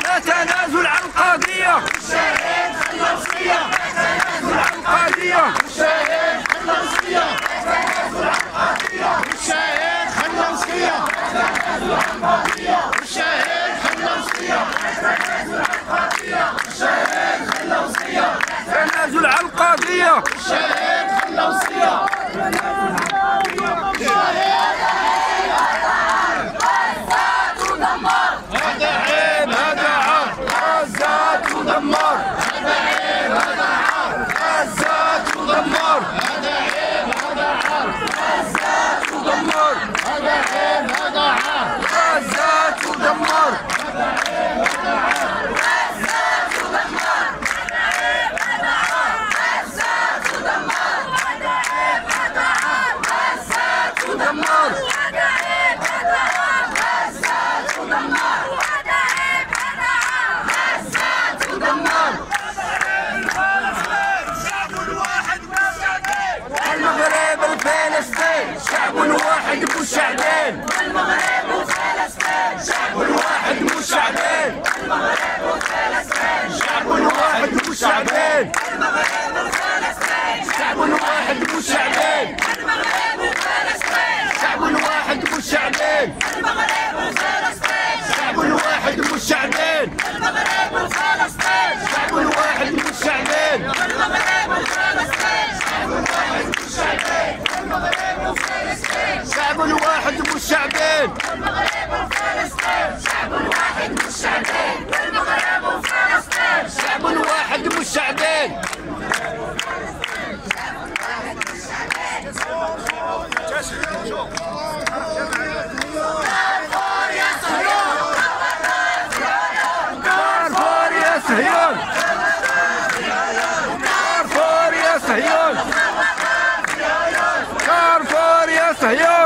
لا تنازل عن القضية. الشهيد خلى وصية. لا تنازل عن القضية. الشهيد خلى وصية. لا تنازل عن القضية. الشهيد خلى وصية. لا تنازل عن القضية. الشهيد خلى وصية. لا تنازل عن القضية. الشهيد خلى وصية. تنازل عن القضية. الشهيد خلى وصية. هذا عيب هذا عار. غزة تدمر. هذا عيب هذا عار. غزة تدمر. هذا عيب هذا عار. غزة تدمر. هذا عيب هذا عار. غزة تدمر. تدمر. المغرب وفلسطين شعب واحد مو شعبين. المغرب وفلسطين شعب واحد مو شعبين. المغرب وفلسطين شعب واحد مو شعبين. المغرب وفلسطين شعب واحد مو شعبين. المغرب وفلسطين شعب واحد مو شعبين. المغرب وفلسطين شعب واحد مو شعبين. المغرب وفلسطين شعب واحد مو شعبين. المغرب وفلسطين المغرب وفلسطين شعب واحد مو شعبين. المغرب وفلسطين شعب واحد مش شعبين المغرب وفلسطين شعب واحد مو شعبين. كارفور يا صهيون كارفور يا صهيون. كارفور يا صهيون. كارفور يا صهيون.